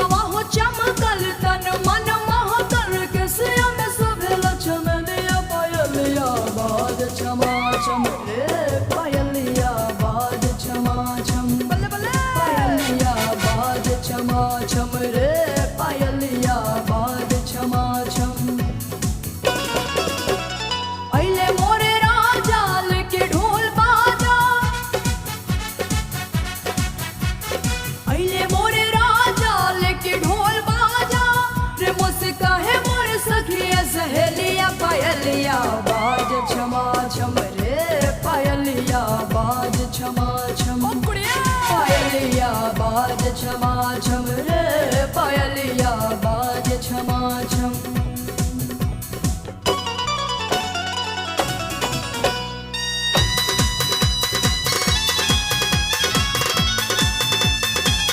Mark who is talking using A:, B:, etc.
A: रूपवा हो चमकल तन मन मोहतर के सिया में सुभेल चमनिया पायलिया बाज छमा छम रे पायलिया बाज छमा छम बल्ले बल्ले पायलिया बाज छमा छम रे पायलिया बाज छमा छम अइले मोरे राजा लेके ढोल बाजा अइले मोरे राजा लेके ढोल बाजा रे मुझसे कहे मोरे सखिया सहेलिया पायलिया बाज छमा छम रे पायलिया बाज छमा छम पायलिया बाज छमा छम रे